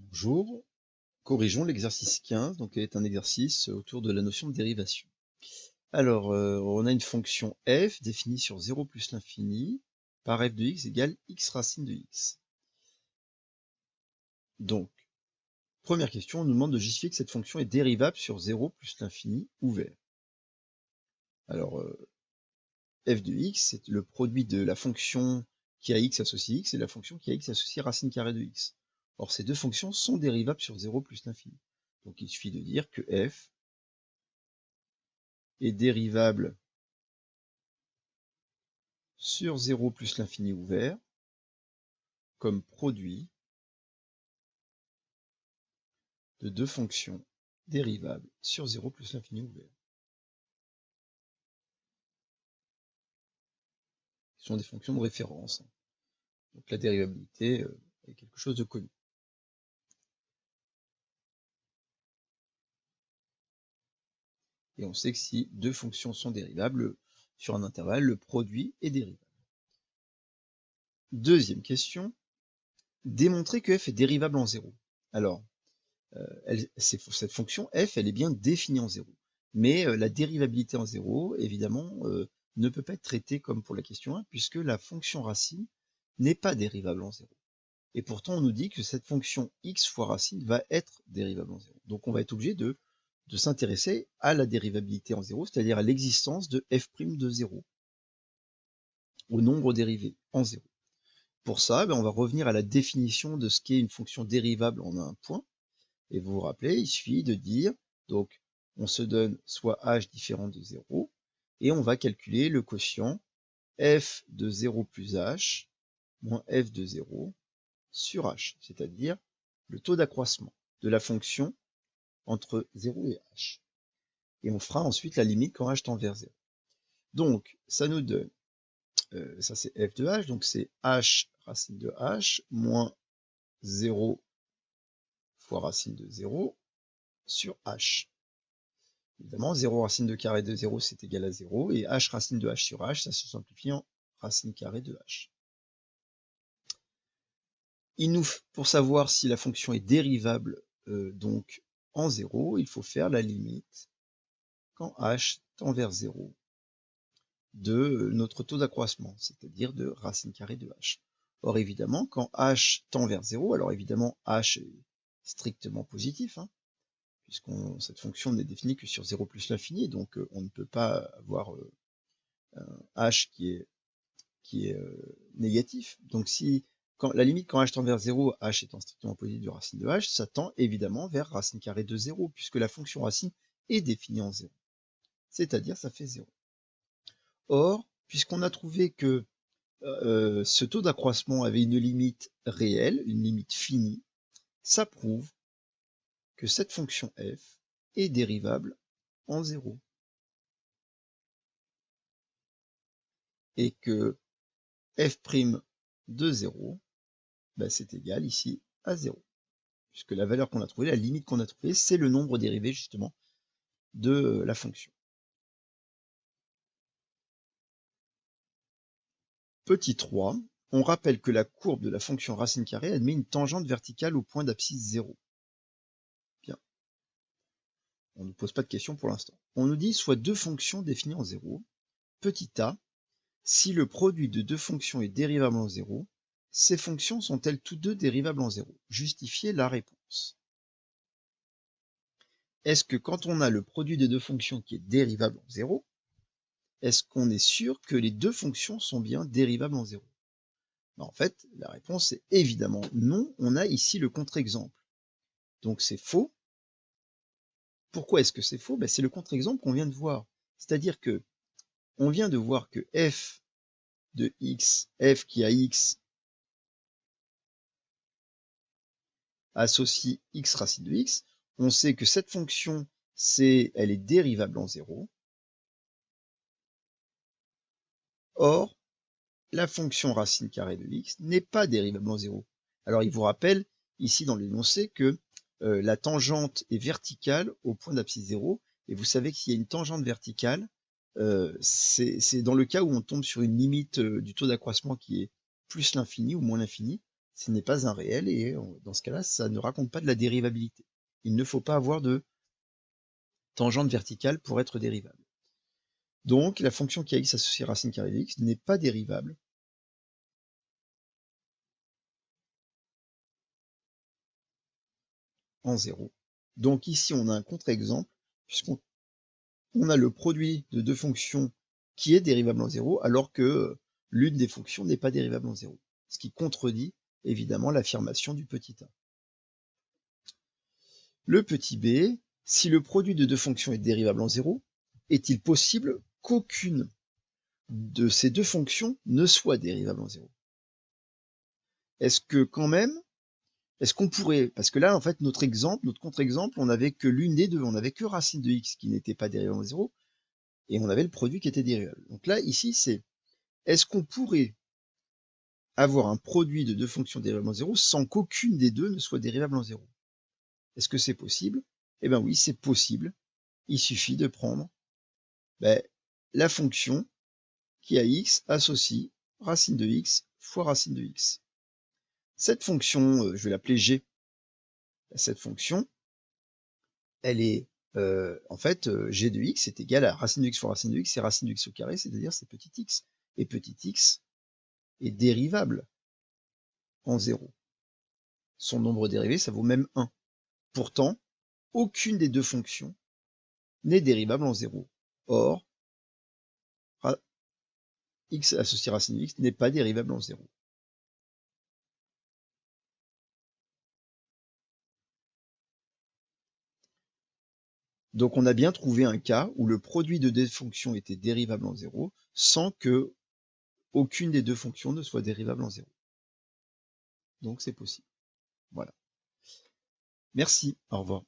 Bonjour, corrigeons l'exercice 15, donc qui est un exercice autour de la notion de dérivation. Alors, on a une fonction f définie sur 0 plus l'infini par f de x égale x racine de x. Donc, première question, on nous demande de justifier que cette fonction est dérivable sur 0 plus l'infini ouvert. Alors, f de x, c'est le produit de la fonction qui a x associé x et la fonction qui a x associé racine carrée de x. Or, ces deux fonctions sont dérivables sur 0 plus l'infini. Donc, il suffit de dire que f est dérivable sur 0 plus l'infini ouvert comme produit de deux fonctions dérivables sur 0 plus l'infini ouvert. Ce sont des fonctions de référence. Donc la dérivabilité est quelque chose de connu. Et on sait que si deux fonctions sont dérivables sur un intervalle, le produit est dérivable. Deuxième question, démontrer que f est dérivable en 0. Alors, cette fonction f, elle est bien définie en 0. Mais la dérivabilité en 0, évidemment, ne peut pas être traitée comme pour la question 1, puisque la fonction racine n'est pas dérivable en 0. Et pourtant, on nous dit que cette fonction x fois racine va être dérivable en 0. Donc on va être obligé de s'intéresser à la dérivabilité en 0, c'est-à-dire à l'existence de f' de 0, au nombre dérivé en 0. Pour ça, on va revenir à la définition de ce qu'est une fonction dérivable en un point. Et vous vous rappelez, il suffit de dire, donc on se donne soit h différent de 0, et on va calculer le quotient f de 0 plus h moins f de 0 sur h, c'est-à-dire le taux d'accroissement de la fonction entre 0 et h. Et on fera ensuite la limite quand h tend vers 0. Donc, ça nous donne, ça c'est f de h, donc c'est h racine de h moins 0 fois racine de 0 sur h. Évidemment, 0 racine de carré de 0, c'est égal à 0, et h racine de h sur h, ça se simplifie en racine carrée de h. Pour savoir si la fonction est dérivable donc en 0, il faut faire la limite quand h tend vers 0 de notre taux d'accroissement, c'est-à-dire de racine carrée de h. Or évidemment, quand h tend vers 0, alors évidemment h est strictement positif, puisque cette fonction n'est définie que sur 0 plus l'infini, donc on ne peut pas avoir un h qui est négatif. Donc si la limite quand h tend vers 0, h étant strictement positif de racine de h, ça tend évidemment vers racine carrée de 0, puisque la fonction racine est définie en 0. C'est-à-dire ça fait 0. Or, puisqu'on a trouvé que ce taux d'accroissement avait une limite réelle, une limite finie, ça prouve que cette fonction f est dérivable en 0. Et que f' de 0, c'est égal ici à 0. Puisque la valeur qu'on a trouvée, la limite qu'on a trouvée, c'est le nombre dérivé justement de la fonction. Petit 3, on rappelle que la courbe de la fonction racine carrée admet une tangente verticale au point d'abscisse 0. Bien. On ne nous pose pas de questions pour l'instant. On nous dit soit deux fonctions définies en 0. Petit a, si le produit de deux fonctions est dérivable en 0, ces fonctions sont-elles toutes deux dérivables en 0? Justifiez la réponse. Est-ce que quand on a le produit de deux fonctions qui est dérivable en 0, est-ce qu'on est sûr que les deux fonctions sont bien dérivables en 0? En fait, la réponse est évidemment non. On a ici le contre-exemple. Donc c'est faux. Pourquoi est-ce que c'est faux? C'est le contre-exemple qu'on vient de voir. C'est-à-dire que on vient de voir que f de x, f qui a x, associe x racine de x. On sait que cette fonction, elle est dérivable en 0. Or, la fonction racine carrée de x n'est pas dérivable en 0. Alors, il vous rappelle, ici dans l'énoncé, que la tangente est verticale au point d'abscisse 0, et vous savez que s'il y a une tangente verticale, c'est dans le cas où on tombe sur une limite du taux d'accroissement qui est plus l'infini ou moins l'infini, ce n'est pas un réel, et dans ce cas-là, ça ne raconte pas de la dérivabilité. Il ne faut pas avoir de tangente verticale pour être dérivable. Donc, la fonction qui a x associée à racine carrée de x n'est pas dérivable en 0. Donc ici, on a un contre-exemple, puisqu'on a le produit de deux fonctions qui est dérivable en 0, alors que l'une des fonctions n'est pas dérivable en 0. Ce qui contredit évidemment l'affirmation du petit a. Le petit b, si le produit de deux fonctions est dérivable en 0, est-il possible qu'aucune de ces deux fonctions ne soit dérivable en 0? Est-ce que quand même, est-ce qu'on pourrait, parce que là en fait notre contre-exemple, on n'avait que l'une des deux, on n'avait que racine de x qui n'était pas dérivable en 0, et on avait le produit qui était dérivable. Donc là ici c'est, est-ce qu'on pourrait avoir un produit de deux fonctions dérivables en 0 sans qu'aucune des deux ne soit dérivable en 0? Est-ce que c'est possible? Eh bien oui, c'est possible. Il suffit de prendre la fonction qui a x associe racine de x fois racine de x. Cette fonction, je vais l'appeler g. Cette fonction, elle est en fait g de x est égal à racine de x fois racine de x, c'est racine de x au carré, c'est-à-dire c'est petit x. Et petit x est dérivable en 0. Son nombre dérivé, ça vaut même 1. Pourtant, aucune des deux fonctions n'est dérivable en 0. Or, x associé à racine de x n'est pas dérivable en 0. Donc on a bien trouvé un cas où le produit de deux fonctions était dérivable en 0 sans que aucune des deux fonctions ne soit dérivable en 0. Donc c'est possible. Voilà. Merci, au revoir.